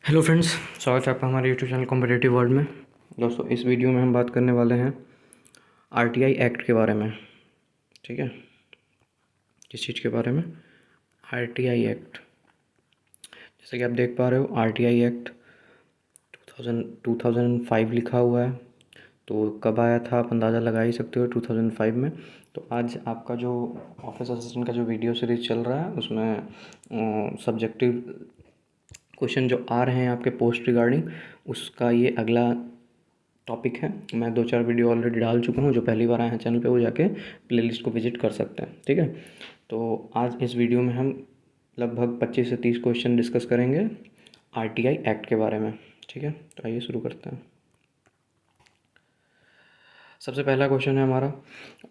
Hello friends, स्वागत है आपका हमारे यूट्यूब चैनल कॉम्पिटिटिव वर्ल्ड में। दोस्तों, इस वीडियो में हम बात करने वाले हैं आरटीआई एक्ट के बारे में। ठीक है, किस चीज़ के बारे में? RTI act. जैसे कि आप देख पा रहे हो, आरटीआई एक्ट 2005 लिखा हुआ है। तो कब आया था आप अंदाज़ा लगा ही सकते हो, 2005 में। तो आज आपका जो ऑफिस असिस्टेंट का जो वीडियो सीरीज चल रहा है, उसमें सब्जेक्टिव क्वेश्चन जो आ रहे हैं आपके पोस्ट रिगार्डिंग, उसका ये अगला टॉपिक है। मैं 2-4 वीडियो ऑलरेडी डाल चुका हूँ। जो पहली बार आए हैं चैनल पे, वो जाके प्लेलिस्ट को विजिट कर सकते हैं। ठीक है, तो आज इस वीडियो में हम लगभग 25 से 30 क्वेश्चन डिस्कस करेंगे आरटीआई एक्ट के बारे में। ठीक है, तो आइए शुरू करते हैं। सबसे पहला क्वेश्चन है हमारा,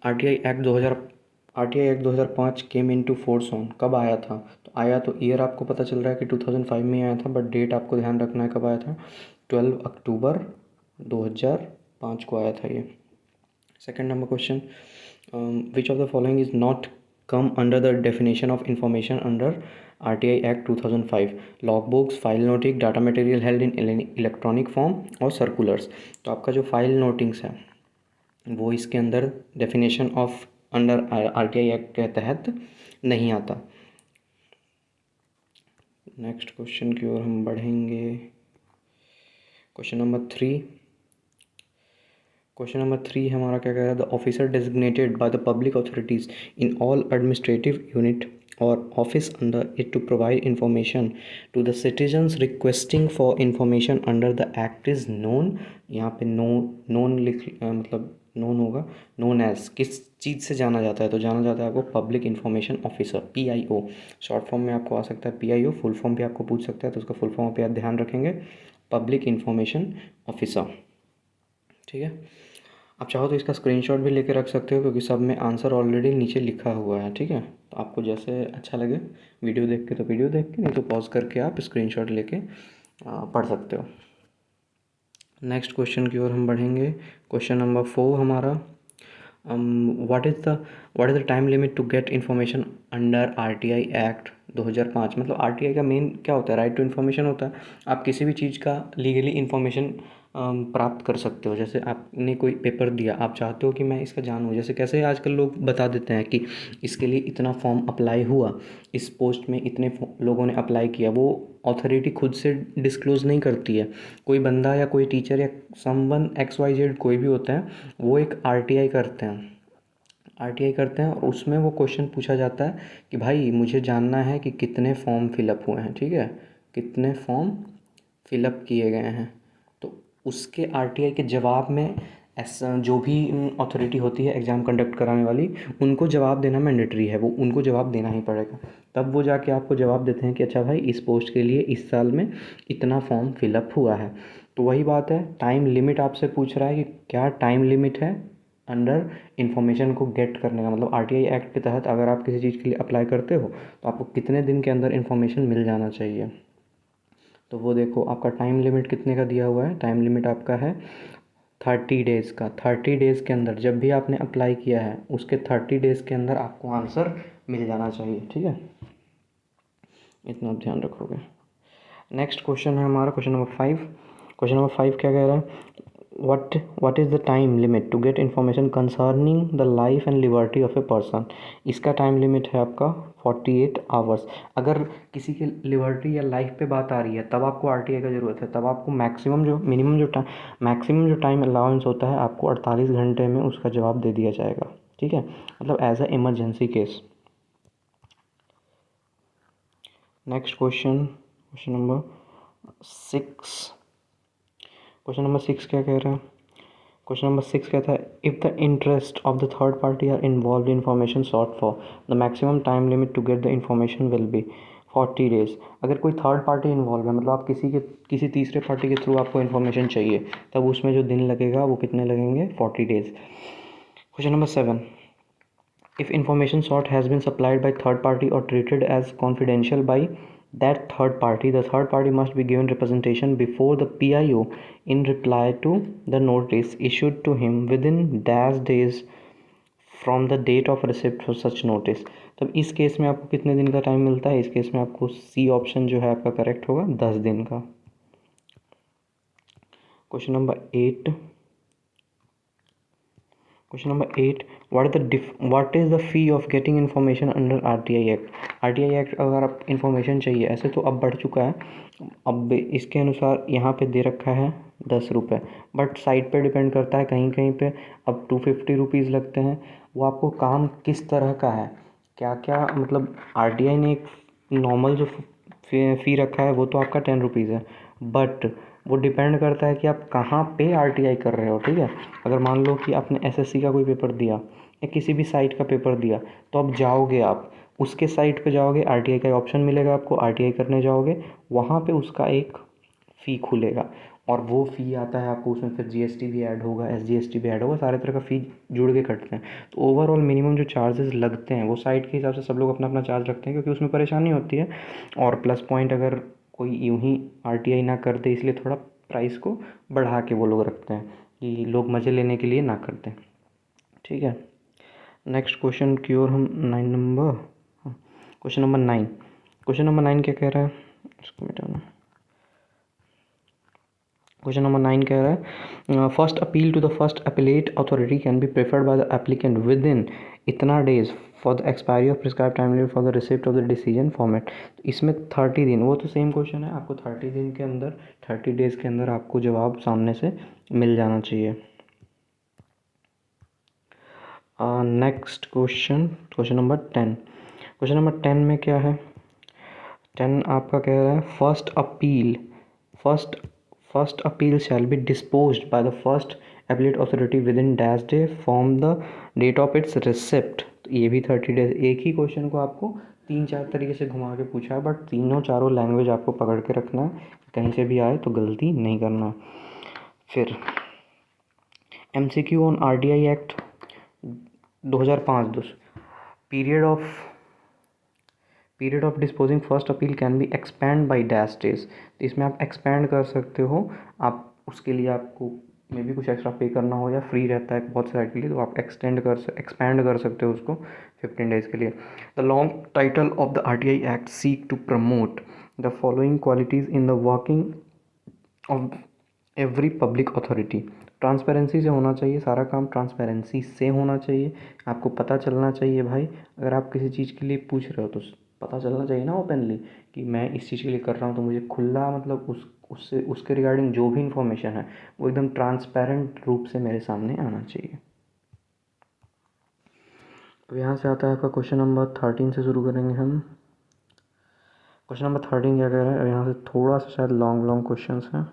RTI act 2005 came into force on, कब आया था? तो आया तो ईयर आपको पता चल रहा है कि 2005 में आया था, बट डेट आपको ध्यान रखना है कब आया था। 12 अक्टूबर 2005 को आया था ये। Second number question, which of the following is not come under the definition of information under RTI act 2005? Log books, file noting, data material held in electronic form और सर्कुलर्स। तो आपका जो फाइल नोटिंग्स है वो इसके अंदर definition of under RTI act के तहत नहीं आता। नेक्स्ट क्वेश्चन की ओर हम बढ़ेंगे। क्वेश्चन नंबर 3 हमारा क्या कह रहा है? The officer designated by the public authorities in all administrative unit और office under it to provide information to the citizens requesting for information under the act is known. यहाँ पे नोन मतलब known होगा। नोन एज किस चीज़ से जाना जाता है? तो जाना जाता है आपको public information officer, PIO. Short form में आपको आ सकता है पीआईओ, फुल फॉर्म भी आपको पूछ सकता है, तो उसका फुल फॉर्म पे आप ध्यान रखेंगे, पब्लिक इंफॉर्मेशन ऑफिसर। ठीक है, आप चाहो तो इसका स्क्रीनशॉट भी लेके रख सकते हो, क्योंकि सब में आंसर ऑलरेडी नीचे लिखा हुआ है। ठीक है, तो आपको जैसे अच्छा लगे, वीडियो देख के तो वीडियो देख के, नहीं तो पॉज करके आप स्क्रीनशॉट लेके पढ़ सकते हो। नेक्स्ट क्वेश्चन की ओर हम बढ़ेंगे। क्वेश्चन नंबर 4 हमारा, what is the time limit to get information under RTI act 2005? मतलब आरटीआई का मेन क्या होता है? राइट टू इन्फॉर्मेशन होता है। आप किसी भी चीज़ का लीगली इन्फॉर्मेशन प्राप्त कर सकते हो। जैसे आपने कोई पेपर दिया, आप चाहते हो कि मैं इसका जानूँ। जैसे कैसे आजकल लोग बता देते हैं कि इसके लिए इतना फॉर्म अप्लाई हुआ, इस पोस्ट में इतने लोगों ने अप्लाई किया। वो अथॉरिटी खुद से डिस्क्लोज़ नहीं करती है। कोई बंदा या कोई टीचर या समवन XYZ कोई भी होता है, वो एक आरटीआई करते हैं और उसमें वो क्वेश्चन पूछा जाता है कि भाई मुझे जानना है कि कितने फॉर्म फिलअप हुए हैं। ठीक है, कितने फॉर्म फिलअप किए गए हैं। तो उसके आरटीआई के जवाब में ऐसा जो भी अथॉरिटी होती है एग्ज़ाम कंडक्ट कराने वाली, उनको जवाब देना मैंडेटरी है। वो उनको जवाब देना ही पड़ेगा। तब वो जाके आपको जवाब देते हैं कि अच्छा भाई, इस पोस्ट के लिए इस साल में इतना फॉर्म फिलअप हुआ है। तो वही बात है, टाइम लिमिट आपसे पूछ रहा है कि क्या टाइम लिमिट है अंडर इन्फॉर्मेशन को गेट करने का। मतलब आरटीआई एक्ट के तहत अगर आप किसी चीज़ के लिए अप्लाई करते हो, तो आपको कितने दिन के अंदर इन्फॉर्मेशन मिल जाना चाहिए। तो वो देखो, आपका टाइम लिमिट कितने का दिया हुआ है? टाइम लिमिट आपका है 30 डेज़ का। 30 डेज़ के अंदर, जब भी आपने अप्लाई किया है उसके 30 डेज़ के अंदर आपको आंसर मिल जाना चाहिए। ठीक है, इतना आप ध्यान रखोगे। नेक्स्ट क्वेश्चन है हमारा क्वेश्चन नंबर 5। क्वेश्चन नंबर 5 क्या कह रहा है? what is the time limit to get information concerning the life and liberty of a person? इसका टाइम लिमिट है आपका 48 आवर्स। अगर किसी के लिबर्टी या लाइफ पे बात आ रही है, तब आपको आरटीआई का ज़रूरत है। तब आपको मैक्सिमम जो टाइम अलाउंस होता है, आपको 48 घंटे में उसका जवाब दे दिया जाएगा। ठीक है, मतलब as a emergency case. Next question number 6। Question number 6 क्या कह रहा है? क्वेश्चन नंबर 6 कहता है, if the interest of the third party are involve information sought for, the maximum time limit to get the information will be 40 days. अगर कोई third party involve है, मतलब आप किसी तीसरे पार्टी के थ्रू आपको इन्फॉर्मेशन चाहिए, तब उसमें जो दिन लगेगा वो कितने लगेंगे? 40 days. Question number 7, if information sought has been supplied by third party or treated as confidential by that third party, the third party must be given representation before the PIO in reply to the notice issued to him within dash days from the date of receipt for such notice। तब इस case में आपको कितने दिन का time मिलता है? इस केस में आपको सी ऑप्शन जो है आपका करेक्ट होगा, 10 दिन का। Question number 8, question number 8, what is the fee of getting information under RTI act. RTI act अगर आप इन्फॉर्मेशन चाहिए, ऐसे तो अब बढ़ चुका है, अब इसके अनुसार यहाँ पे दे रखा है 10 रुपये, बट साइट पे डिपेंड करता है, कहीं कहीं पे अब 250 रुपीज़ लगते हैं। वो आपको काम किस तरह का है, क्या क्या, मतलब आरटीआई ने एक नॉर्मल जो फ़ी रखा है वो तो आपका 10 रुपीज़ है, बट वो डिपेंड करता है कि आप कहाँ पे आरटीआई कर रहे हो, ठीक है। अगर मान लो कि आपने एसएससी का कोई पेपर दिया या किसी भी साइट का पेपर दिया, तो अब जाओगे आप उसके साइट पे जाओगे, आरटीआई का ऑप्शन मिलेगा आपको, आरटीआई करने जाओगे, वहाँ पे उसका एक फ़ी खुलेगा, और वो फ़ी आता है आपको, उसमें फिर जीएसटी भी ऐड होगा, एसजीएसटी भी ऐड होगा, सारे तरह का फ़ी जुड़ के कटते हैं। तो ओवरऑल मिनिमम जो चार्जेस लगते हैं वो साइट के हिसाब से सब लोग अपना अपना चार्ज रखते हैं, क्योंकि उसमें परेशानी होती है। और प्लस पॉइंट, अगर कोई यूँ ही आरटीआई ना कर दे, इसलिए थोड़ा प्राइस को बढ़ा के वो लोग रखते हैं कि लोग मज़े लेने के लिए ना करते हैं, ठीक है। नेक्स्ट क्वेश्चन की ओर हम 9 number, question number 9, question number 9 क्या कह रहा है, इसको मिटाना। क्वेश्चन नंबर 9 कह रहा है first appeal to the first appellate authority can be preferred by the applicant within इतना days for the expiry of prescribe time limit for the receipt of the decision format. तो इसमें 30 दिन, वो तो same question है, आपको 30 दिन के अंदर, 30 डेज़ के अंदर आपको जवाब सामने से मिल जाना चाहिए। Next question, question number 10, question number 10 में क्या है, 10 आपका कह रहा है first first appeal shall be disposed by the first appellate authority within dash day from the date of its receipt. तो ये भी 30 डेज, एक ही क्वेश्चन को आपको 3-4 तरीके से घुमा के पूछा है, बट तीनों चारों लैंग्वेज आपको पकड़ के रखना है, कहीं से भी आए तो गलती नहीं करना। फिर MCQ on RTI act 2005, period of period of disposing first appeal can be expand by dash days. तो इसमें आप एक्सपैंड कर सकते हो, आप उसके लिए आपको मे भी कुछ एक्स्ट्रा पे करना हो, या फ्री रहता है बहुत साइट के लिए, तो आप एक्सपैंड कर सकते हो उसको 15 डेज़ के लिए। The long title of the RTI act seek to promote the following qualities in the working of every public authority. Transparency से होना चाहिए, सारा काम ट्रांसपेरेंसी से होना चाहिए, आपको पता चलना चाहिए भाई, अगर आप किसी चीज़ के लिए पूछ रहे हो तो पता चलना चाहिए ना ओपनली, कि मैं इस चीज़ के लिए कर रहा हूँ, तो मुझे खुला, मतलब उससे उसके रिगार्डिंग जो भी इंफॉर्मेशन है वो एकदम ट्रांसपेरेंट रूप से मेरे सामने आना चाहिए। तो यहाँ से आता है आपका क्वेश्चन नंबर 13 से शुरू करेंगे हम। क्वेश्चन नंबर 13 क्या कह रहा है, यहाँ से थोड़ा सा शायद लॉन्ग क्वेश्चन हैं,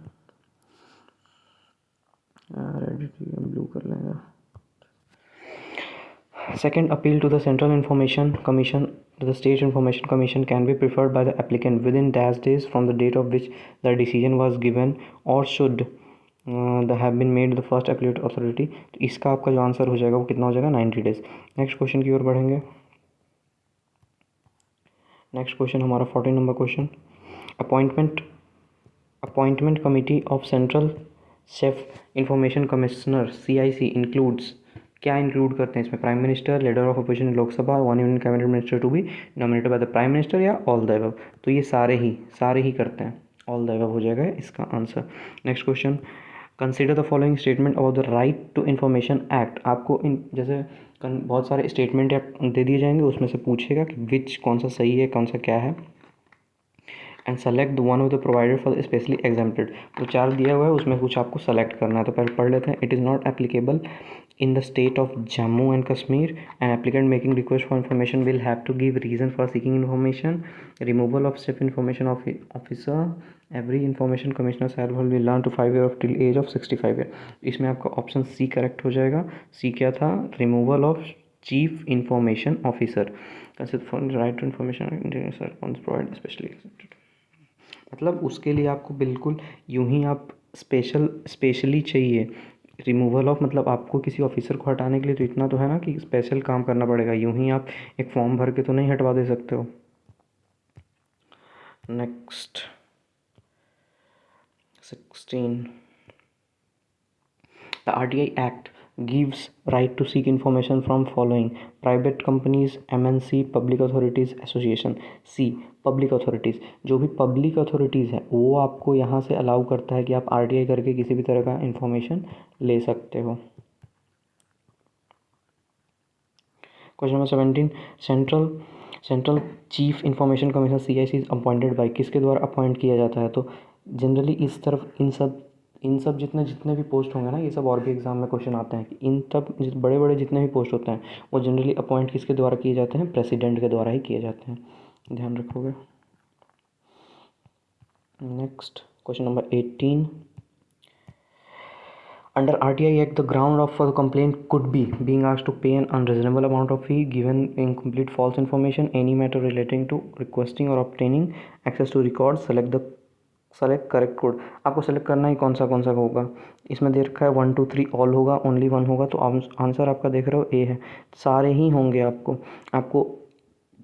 ब्लू कर लेंगे। Second, appeal to the Central Information Commission to the State Information Commission can be preferred by the applicant within dash days from the date of which the decision was given or should have been made the first appellate authority। तो इसका आपका जो answer हो जाएगा वो कितना हो जाएगा, 90 डेज। नेक्स्ट क्वेश्चन की ओर बढ़ेंगे। नेक्स्ट क्वेश्चन हमारा 14 नंबर question, appointment committee of central chief information commissioner CIC includes, क्या इंक्लूड करते हैं इसमें, prime minister, leader of opposition in Lok Sabha, one union cabinet minister to be nominated by the prime minister, या all the above. तो ये सारे ही करते हैं, ऑल द अबव हो जाएगा इसका answer. Next question, consider the following statement of the right to information act. आपको इन जैसे बहुत सारे स्टेटमेंट दे दिए जाएंगे, उसमें से पूछेगा कि विच, कौन सा सही है, कौन सा क्या है, and select the one of the provided for specially exempted. तो 4 दिया हुआ है, उसमें कुछ आपको सेलेक्ट करना है, तो पहले पढ़ लेते हैं। It is not applicable in the state of Jammu and Kashmir, an applicant making request for information will have to give reason for seeking information, removal of step information of officer, every information commissioner shall be learned to 5 year of till age of 65 year। इसमें आपका option C correct हो जाएगा। C क्या था, removal of chief information officer, consider for right to information provide specially, मतलब उसके लिए आपको बिल्कुल यूं ही आप स्पेशली चाहिए। रिमूवल ऑफ मतलब आपको किसी ऑफिसर को हटाने के लिए तो इतना तो है ना कि स्पेशल काम करना पड़ेगा, यूं ही आप एक फॉर्म भर के तो नहीं हटवा दे सकते हो। Next 16, the RTI act gives right to seek information from following private companies, MNC, public authorities, association. C, public authorities. जो भी पब्लिक अथॉरिटीज़ है वो आपको यहाँ से अलाउ करता है कि आप आरटीआई करके किसी भी तरह का इन्फॉर्मेशन ले सकते हो। Question number 17, central chief information commission CIC is appointed by, किसके द्वारा अपॉइंट किया जाता है? तो जनरली इस तरफ इन सब जितने भी पोस्ट होंगे ना, ये सब और भी एग्जाम में क्वेश्चन आते हैं कि इन तब बड़े बड़े जितने भी पोस्ट होते हैं वो जनरली अपॉइंट किसके द्वारा किए जाते हैं? प्रेसिडेंट के द्वारा ही किए जाते हैं, ध्यान रखोगे। Next question number 18, under RTI Act, the ground of for the complaint could be being asked to pay an unreasonable amount of fee, given incomplete false information, any matter relating to requesting or obtaining access to records, select correct code। आपको select करना है कौन सा होगा। इसमें दे रखा है 1 2 3 all होगा, ओनली वन होगा, तो आंसर आपका देख रहे हो ए है। सारे ही होंगे। आपको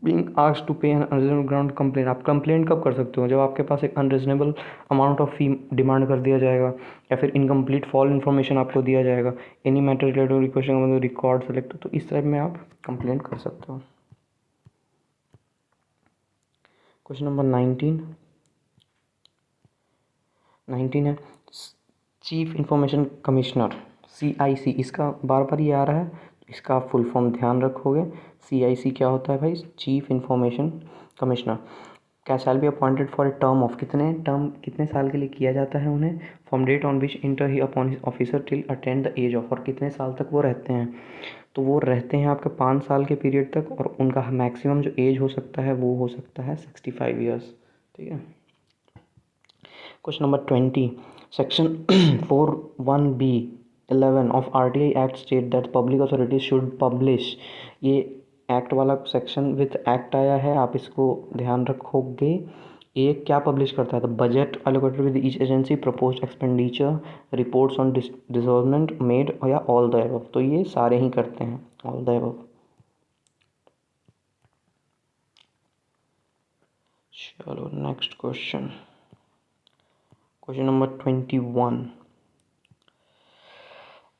बीइंग आस्क्ड टू पे एन अनरीजनेबल ग्राउंड कंप्लेंट, आप कंप्लेंट कब कर सकते हो? जब आपके पास एक unreasonable amount of fee demand कर दिया जाएगा या फिर इनकम्प्लीट फॉल इन्फॉर्मेशन आपको दिया जाएगा, एनी मैटर रिलेटेड रिक्वेस्ट मतलब रिकॉर्ड सेलेक्ट, तो इस टाइप में आप कंप्लेंट कर सकते हो। क्वेश्चन नंबर 19 है चीफ इंफॉर्मेशन कमिश्नर CIC, इसका बार बार ये आ रहा है, इसका आप फुल फॉर्म ध्यान रखोगे। CIC क्या होता है भाई? Chief information commissioner. क्या shall be appointed for a term of, कितने साल के लिए किया जाता है उन्हें? From date on which enter he upon his officer till attend the age of, और कितने साल तक वो रहते हैं? तो वो रहते हैं आपके 5 साल के पीरियड तक, और उनका मैक्सिमम जो एज हो सकता है वो हो सकता है 65 ईयर्स। ठीक है। Question number 20, section 41B11 of RTI act state that public authorities should publish, ये एक्ट वाला सेक्शन विथ एक्ट आया है, आप इसको ध्यान रखोगे। ये क्या पब्लिश करता है? The budget allocated with each agency, proposed expenditure, reports on disbursement made, या ऑल द अबव। तो ये सारे ही करते हैं, ऑल द अबव। चलो next question number 21,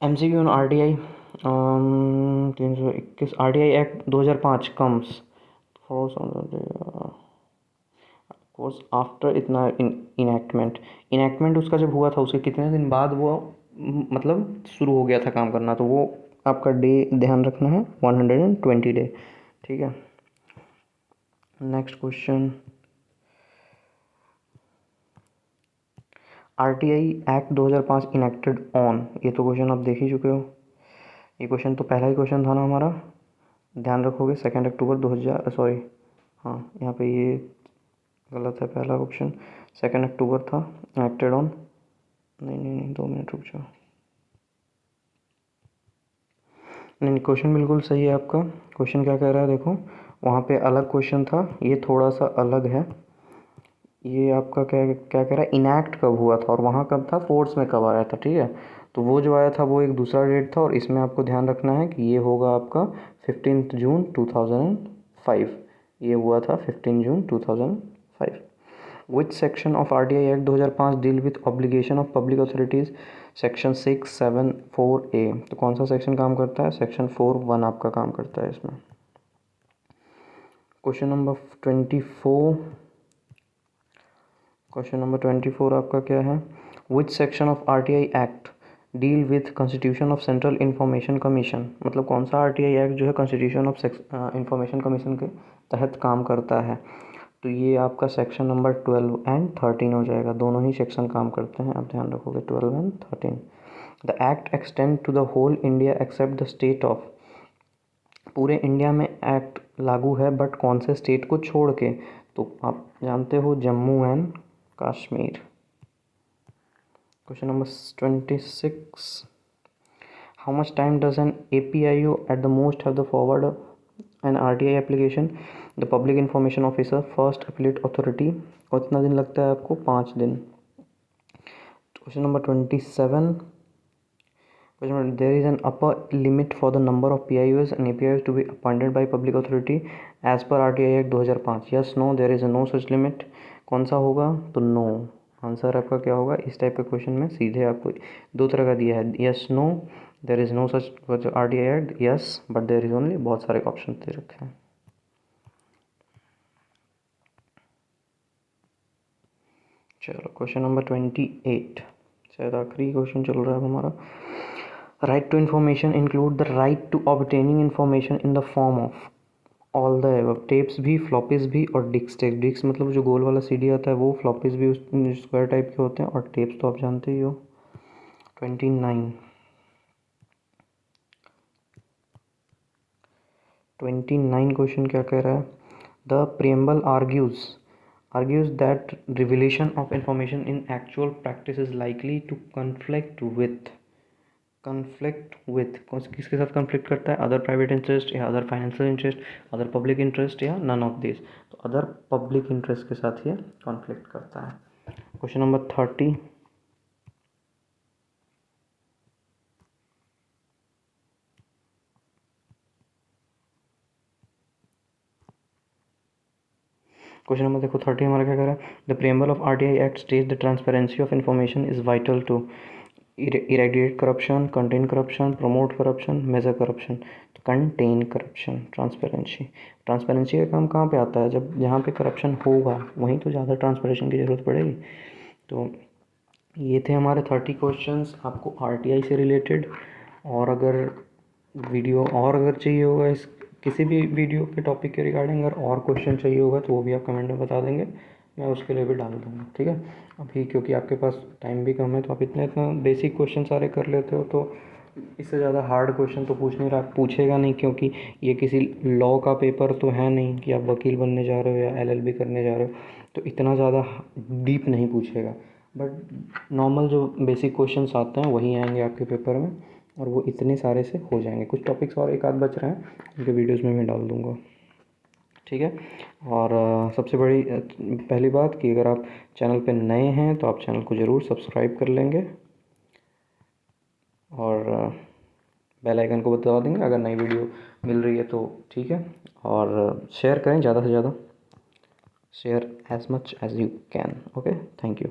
MCQ on RTI 321, RTI act 2005 comes course after इतना इनएक्टमेंट उसका जब हुआ था उसके कितने दिन बाद वो मतलब शुरू हो गया था काम करना, तो वो आपका डे ध्यान रखना है 120 डे। ठीक है। Next question, RTI act 2005 enacted on, ये तो क्वेश्चन आप देख ही चुके हो। ये क्वेश्चन तो पहला ही क्वेश्चन था ना हमारा, ध्यान रखोगे 2 अक्टूबर 2000, सॉरी हाँ यहाँ पे ये गलत है, पहला ऑप्शन 2 अक्टूबर था इनेक्टेड ऑन। नहीं 2 मिनट रुक जाओ। नहीं क्वेश्चन बिल्कुल सही है आपका। क्वेश्चन क्या कह रहा है देखो, वहाँ पे अलग क्वेश्चन था, ये थोड़ा सा अलग है। ये आपका क्या क्या कह रहा है, इनैक्ट कब हुआ था और वहाँ कब था, फोर्स में कब आया था। ठीक है, तो वो जो आया था वो एक दूसरा डेट था, और इसमें आपको ध्यान रखना है कि ये होगा आपका 15 जून 2005। ये हुआ था 15 जून 2005। Which section of RTI act 2005 deal with obligation of public authorities? Section 674A। तो कौन सा सेक्शन काम करता है? सेक्शन 41 आपका काम करता है इसमें। क्वेश्चन नंबर 24 आपका क्या है? Which section of RTI act deal with constitution of central information commission? मतलब कौन सा RTI एक्ट जो है कॉन्स्टिट्यूशन ऑफ इंफॉर्मेशन कमीशन के तहत काम करता है? तो ये आपका सेक्शन नंबर 12 एंड 13 हो जाएगा, दोनों ही सेक्शन काम करते हैं, आप ध्यान रखोगे 12 and 13। The act extend to the whole India except the state of, पूरे इंडिया में एक्ट लागू है बट कौन से स्टेट को छोड़ के? तो आप जानते हो Jammu and Kashmir. Question number 26, how much time does an APIO at the most have the forward an RTI application? The public information officer, first appellate authority, और कितना दिन लगता है आपको? 5 दिन। Question number 27, there is an upper limit for the number of PIOs and APIOs to be appointed by public authority as per RTI Act 2005? Yes, no, there is no such limit। कौन सा होगा? तो no, answer आपका क्या होगा? इस type के question में सीधे आपको दो तरह का दिया है, yes no, there is no such RTI act, yes but there is only, बहुत सारे ऑप्शन दे रखे हैं। चलो क्वेश्चन नंबर 28, शायद आखिरी क्वेश्चन चल रहा है हमारा। Right to information include the right to obtaining information in the form of all the above. Tapes भी, फ्लॉपीज भी और डिस्क। डिस्क मतलब जो गोल वाला CD आता है वो, फ्लॉपीज भी उस स्क्वायर टाइप के होते हैं, और टेप्स तो आप जानते ही हो। 29 क्वेश्चन क्या कह रहा है? The preamble argues that revelation of information in actual practice is likely to conflict with किसके साथ कन्फ्लिक्ट करता है? अदर प्राइवेट इंटरेस्ट या other financial interest, other public interest या नन ऑफ दिस। तो अदर पब्लिक इंटरेस्ट के साथ ये कॉन्फ्लिक्ट करता है। क्वेश्चन नंबर 30, क्वेश्चन नंबर देखो 30 हमारा क्या कर रहा है? The preamble of RTI act states the transparency of information is vital to eradicate corruption, contain corruption, promote corruption, measure corruption. तो कंटेन करप्शन, ट्रांसपेरेंसी का काम कहाँ पे आता है? जब जहाँ पे करप्शन होगा वहीं तो ज़्यादा ट्रांसपेरेंसी की ज़रूरत पड़ेगी। तो ये थे हमारे 30 क्वेश्चंस आपको RTI से रिलेटेड। और अगर वीडियो और अगर चाहिए होगा इस किसी भी वीडियो के टॉपिक के रिगार्डिंग, अगर और क्वेश्चन चाहिए होगा तो वो भी आप कमेंट में बता देंगे, मैं उसके लिए भी डाल दूँगा, ठीक है। अभी क्योंकि आपके पास टाइम भी कम है तो आप इतना बेसिक क्वेश्चन सारे कर लेते हो, तो इससे ज़्यादा हार्ड क्वेश्चन तो पूछेगा नहीं, क्योंकि ये किसी लॉ का पेपर तो है नहीं कि आप वकील बनने जा रहे हो या LLB करने जा रहे हो, तो इतना ज़्यादा डीप नहीं पूछेगा। बट नॉर्मल जो बेसिक क्वेश्चंस आते हैं वही आएंगे आपके पेपर में, और वो इतने सारे से हो जाएंगे। कुछ टॉपिक्स और एक आध बच रहे हैं, उनके वीडियोस में मैं डाल दूँगा, ठीक है। और सबसे बड़ी पहली बात कि अगर आप चैनल पे नए हैं तो आप चैनल को ज़रूर सब्सक्राइब कर लेंगे, और बेल आइकन को बता देंगे अगर नई वीडियो मिल रही है तो, ठीक है। और शेयर करें ज़्यादा से ज़्यादा, share as much as you can. Okay, thank you.